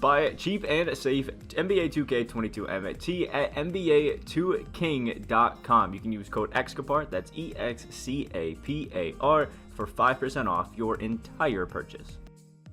Buy cheap and safe NBA 2K22 MT at NBA2King.com. You can use code Excapar, that's EXCAPAR, for 5% off your entire purchase.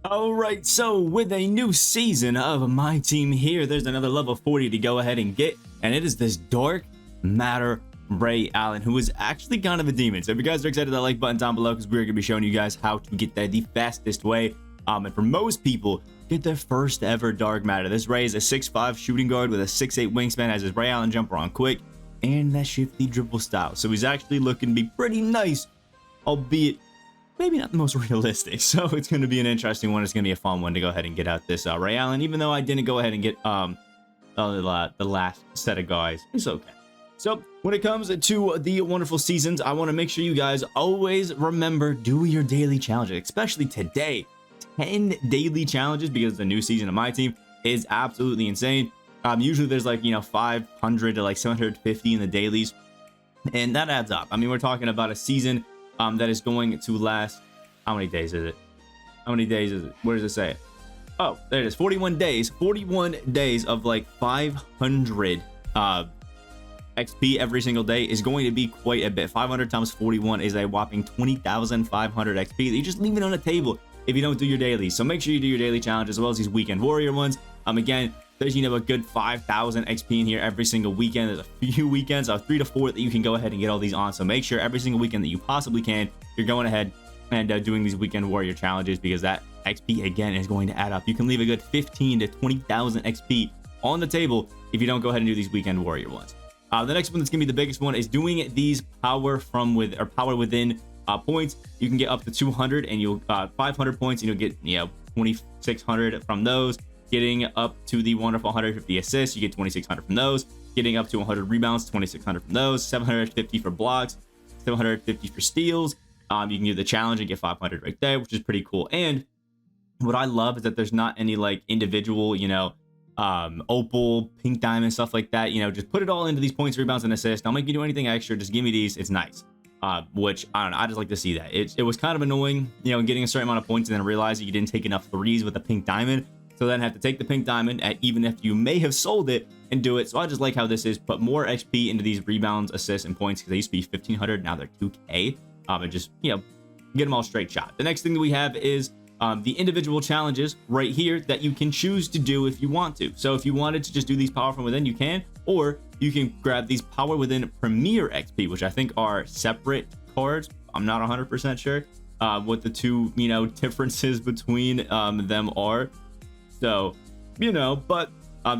Alright, so with a new season of My Team here, there's another level 40 to go ahead and get, and it is this Dark Matter Ray Allen, who is actually kind of a demon. So if you guys are excited, that like button down below, because we're going to be showing you guys how to get that the fastest way. And for most people, get their first ever Dark Matter. This Ray is a 6'5 shooting guard with a 6'8 wingspan, has his Ray Allen jumper on quick, and that shifty dribble style. So he's actually looking to be pretty nice, albeit maybe not the most realistic. So it's going to be an interesting one. It's going to be a fun one to go ahead and get out this Ray Allen, even though I didn't go ahead and get the last set of guys. It's okay. So when it comes to the wonderful seasons, I want to make sure you guys always remember, do your daily challenges, especially today. 10 daily challenges, because the new season of My Team is absolutely insane. Usually there's like, 500 to like 750 in the dailies, and that adds up. I mean, we're talking about a season that is going to last, how many days is it? How many days is it? What does it say? Oh, there it is. 41 days. 41 days of like 500 XP every single day is going to be quite a bit. 500 times 41 is a whopping 20,500 XP that you just leave it on the table if you don't do your dailies. So make sure you do your daily challenge as well as these weekend warrior ones. Again, there's a good 5,000 XP in here every single weekend. There's a few weekends, 3 to 4, that you can go ahead and get all these on. So make sure every single weekend that you possibly can, you're going ahead and doing these weekend warrior challenges, because that XP again is going to add up. You can leave a good 15 to 20,000 XP on the table if you don't go ahead and do these weekend warrior ones. The next one that's gonna be the biggest one is doing these power within points. You can get up to 200, and you'll 500 points, and you'll get 2,600 from those. Getting up to the wonderful 150 assists, you get 2,600 from those. Getting up to 100 rebounds, 2,600 from those. 750 for blocks, 750 for steals. You can do the challenge and get 500 right there, which is pretty cool. And what I love is that there's not any like individual, opal, pink diamond, stuff like that. Just put it all into these points, rebounds, and assists. Don't make me do anything extra. Just give me these. It's nice. Which I don't know. I just like to see that. It was kind of annoying, getting a certain amount of points and then realizing you didn't take enough threes with the pink diamond. So then have to take the pink diamond even if you may have sold it, and do it. So I just like how this is. Put more XP into these rebounds, assists, and points, because they used to be 1,500. Now they're 2K. And just, get them all straight shot. The next thing that we have is the individual challenges right here that you can choose to do if you want to. So if you wanted to just do these power from within, you can, or you can grab these power within premier XP, which I think are separate cards. I'm not 100% sure what the two, differences between them are. So, but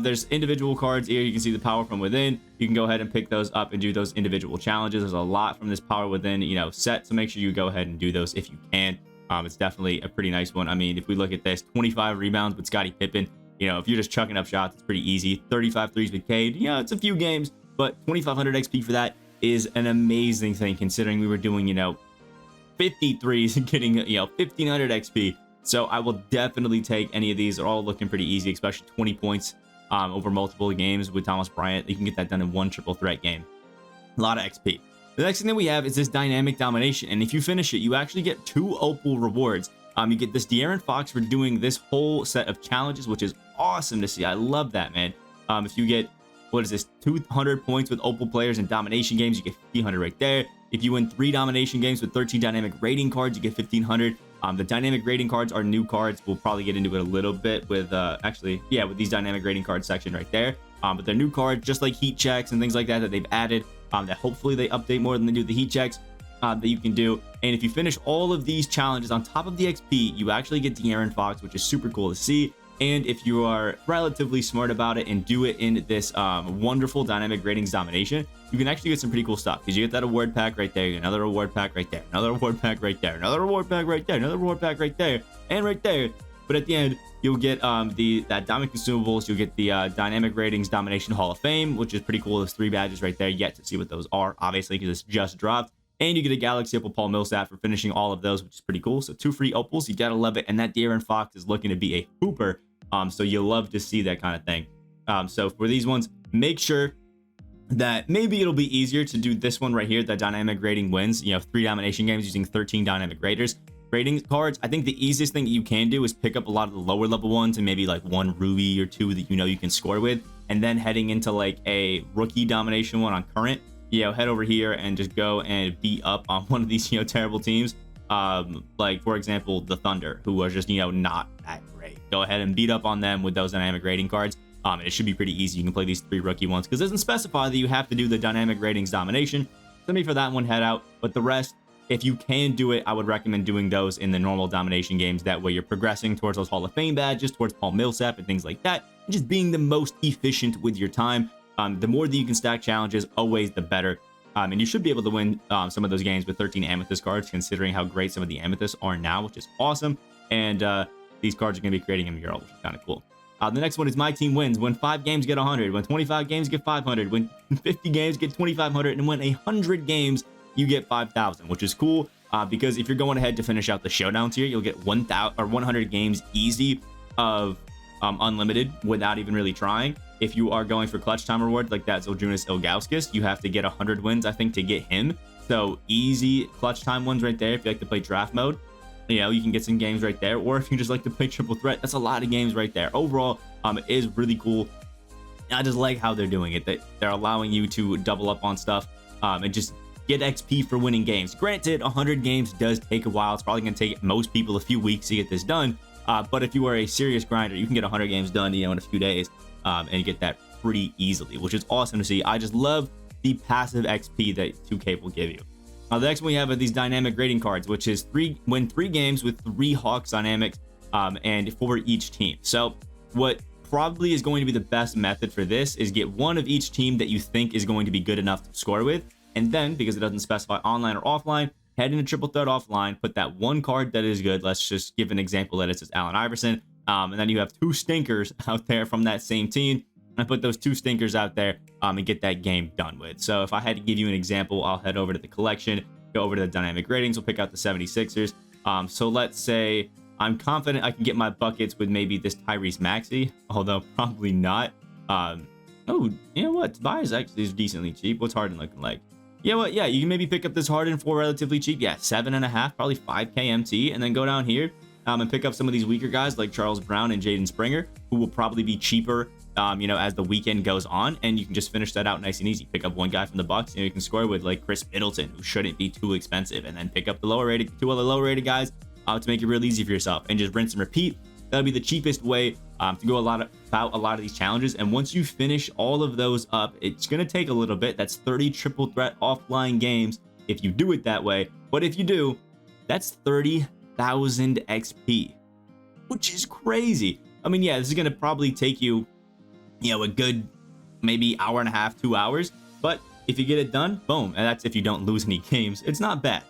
there's individual cards here. You can see the power from within. You can go ahead and pick those up and do those individual challenges. There's a lot from this power within, set. So make sure you go ahead and do those if you can. It's definitely a pretty nice one. I mean, if we look at this, 25 rebounds with Scottie Pippen, if you're just chucking up shots, it's pretty easy. 35 threes with Cade. It's a few games, but 2,500 XP for that is an amazing thing, considering we were doing, 50 threes and getting, 1,500 XP. So I will definitely take any of these. They're all looking pretty easy, especially 20 points over multiple games with Thomas Bryant. You can get that done in one triple threat game. A lot of XP. The next thing that we have is this dynamic domination, and if you finish it, you actually get 2 opal rewards. You get this De'Aaron Fox for doing this whole set of challenges, which is awesome to see. I love that, man. If you get, 200 points with opal players in domination games, you get 1,500 right there. If you win 3 domination games with 13 dynamic rating cards, you get 1,500. The dynamic rating cards are new cards. We'll probably get into it a little bit with with these dynamic rating cards section right there. But they're new cards, just like heat checks and things like that they've added. That hopefully they update more than they do the heat checks that you can do. And if you finish all of these challenges on top of the XP, you actually get De'Aaron Fox, which is super cool to see. And if you are relatively smart about it and do it in this wonderful dynamic ratings domination, you can actually get some pretty cool stuff, because you get that award pack right there, you get another award pack right there, another award pack right there, another award pack right there, another award pack right there, and right there. But at the end, you'll get that diamond consumables. You'll get the dynamic ratings domination Hall of Fame, which is pretty cool. Those 3 badges right there. Yet to see what those are, obviously, because it's just dropped. And you get a Galaxy Opal Paul Millsap for finishing all of those, which is pretty cool. So 2 free opals, you gotta love it. And that De'Aaron Fox is looking to be a hooper. So you'll love to see that kind of thing. So for these ones, make sure that maybe it'll be easier to do this one right here, the dynamic rating wins, 3 domination games using 13 dynamic raters. grading cards, I think the easiest thing that you can do is pick up a lot of the lower level ones and maybe like one ruby or two that you can score with, and then heading into like a rookie domination one on current, head over here and just go and beat up on one of these terrible teams, like for example the Thunder, who was just not that great. Go ahead and beat up on them with those dynamic rating cards. And it should be pretty easy. You can play these 3 rookie ones because it doesn't specify that you have to do the dynamic ratings domination. So maybe for that one, head out. But the rest, if you can do it, I would recommend doing those in the normal domination games. That way you're progressing towards those Hall of Fame badges, towards Paul Millsap and things like that, and just being the most efficient with your time. The more that you can stack challenges, always the better. And you should be able to win some of those games with 13 Amethyst cards, considering how great some of the Amethysts are now, which is awesome. And these cards are going to be creating a mural, which is kind of cool. The next one is My Team Wins. When 5 games, get 100. When 25 games, get 500. When 50 games, get 2,500. And when 100 games, you get 5,000, which is cool because if you're going ahead to finish out the showdown tier, you'll get 100 games easy of unlimited without even really trying. If you are going for clutch time reward like that Zildjiunas Ilgauskas, you have to get 100 wins, I think, to get him. So easy clutch time ones right there if you like to play draft mode. You can get some games right there, or if you just like to play triple threat, that's a lot of games right there. Overall, it is really cool. I just like how they're doing it. They're allowing you to double up on stuff and just get XP for winning games. Granted, 100 games does take a while. It's probably going to take most people a few weeks to get this done. But if you are a serious grinder, you can get 100 games done, in a few days and get that pretty easily, which is awesome to see. I just love the passive XP that 2K will give you. The next one we have are these dynamic grading cards, which is win 3 games with 3 Hawks dynamics and for each team. So what probably is going to be the best method for this is get one of each team that you think is going to be good enough to score with. And then, because it doesn't specify online or offline, head into triple threat offline, put that one card that is good. Let's just give an example that it says Allen Iverson. And then you have 2 stinkers out there from that same team. And put those 2 stinkers out there and get that game done with. So if I had to give you an example, I'll head over to the collection, go over to the dynamic ratings. We'll pick out the 76ers. So let's say I'm confident I can get my buckets with maybe this Tyrese Maxey, although probably not. Oh, you know what? Tobias actually is decently cheap. What's Harden looking like? You know what? Yeah, you can maybe pick up this Harden for relatively cheap. Yeah, 7.5, probably 5K MT, and then go down here and pick up some of these weaker guys like Charles Brown and Jaden Springer, who will probably be cheaper as the weekend goes on, and you can just finish that out nice and easy. Pick up one guy from the Bucks, you can score with like Chris Middleton, who shouldn't be too expensive, and then pick up the 2 other lower rated guys to make it real easy for yourself, and just rinse and repeat. That'll be the cheapest way to go about a lot of these challenges. And once you finish all of those up, it's gonna take a little bit. That's 30 triple threat offline games if you do it that way. But if you do, that's 30,000 XP, which is crazy. I mean, yeah, this is gonna probably take you a good maybe hour and a half, 2 hours, but if you get it done, boom. And that's if you don't lose any games. It's not bad.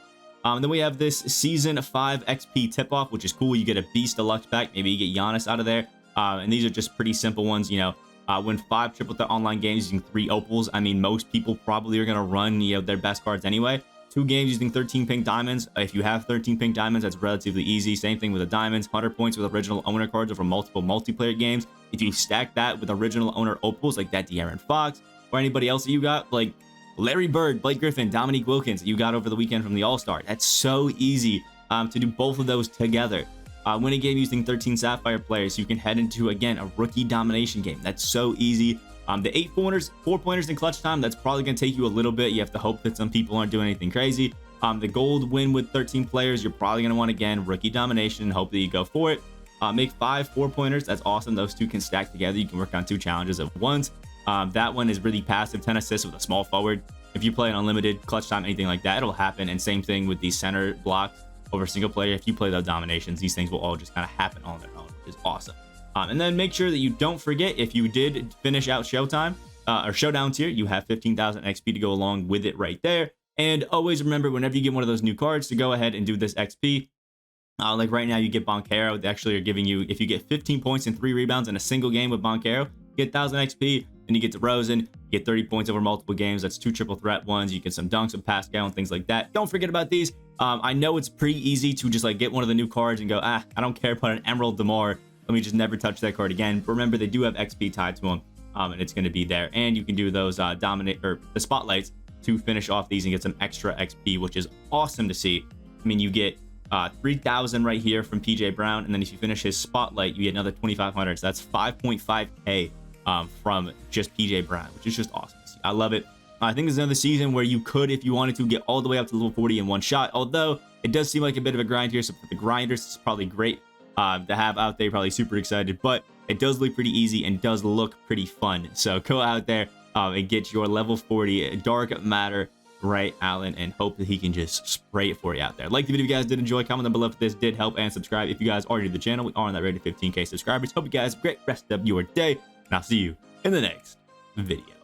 And then we have this season 5 XP tip off, which is cool. You get a beast deluxe pack, maybe you get Giannis out of there, and these are just pretty simple ones. Win 5 triple threat online games using 3 opals. I mean, most people probably are going to run their best cards anyway. 2 games using 13 pink diamonds. If you have 13 pink diamonds, that's relatively easy. Same thing with the diamonds. 100 points with original owner cards over multiple multiplayer games. If you stack that with original owner opals like that De'Aaron Fox or anybody else that you got, like Larry Bird, Blake Griffin, Dominique Wilkins that you got over the weekend from the All-Star, that's so easy to do both of those together. Win a game using 13 Sapphire players, so you can head into, again, a rookie domination game. That's so easy. The 4 pointers in clutch time, that's probably going to take you a little bit. You have to hope that some people aren't doing anything crazy. The gold win with 13 players, you're probably going to want, again, rookie domination, and hope that you go for it. Make 5 4-pointers. That's awesome. Those 2 can stack together. You can work on 2 challenges at once. That one is really passive. 10 assists with a small forward. If you play an unlimited clutch time, anything like that, it'll happen. And same thing with the center blocks over single player. If you play the dominations, these things will all just kind of happen on their own, which is awesome. And then make sure that you don't forget, if you did finish out Showtime or Showdown tier, you have 15,000 XP to go along with it right there. And always remember, whenever you get one of those new cards, to go ahead and do this XP. Like right now, you get Boncaro. They actually are giving you, if you get 15 points and 3 rebounds in a single game with Boncaro, you get 1,000 XP. Then you get DeRozan, you get 30 points over multiple games. That's 2 triple threat ones. You get some dunks with Pascal and things like that. Don't forget about these. I know it's pretty easy to just like get one of the new cards and go, I don't care about an Emerald DeMar. Let me just never touch that card again. But remember, they do have XP tied to them, and it's going to be there. And you can do those the spotlights to finish off these and get some extra XP, which is awesome to see. I mean, you get 3,000 right here from PJ Brown, and then if you finish his spotlight, you get another 2,500. So that's 5.5k from just PJ Brown, which is just awesome. I love it. I think there's another season where you could, if you wanted to, get all the way up to level 40 in one shot. Although it does seem like a bit of a grind here, so for the grinders, it's probably great to have out there. Probably super excited, but it does look pretty easy and does look pretty fun. So go out there and get your level 40 Dark Matter Ray Allen and hope that he can just spray it for you out there. Like the video if you guys did enjoy, comment down below if this did help, and subscribe if you guys are new to the channel. We are on that road to 15k subscribers. Hope you guys have a great rest of your day, and I'll see you in the next video.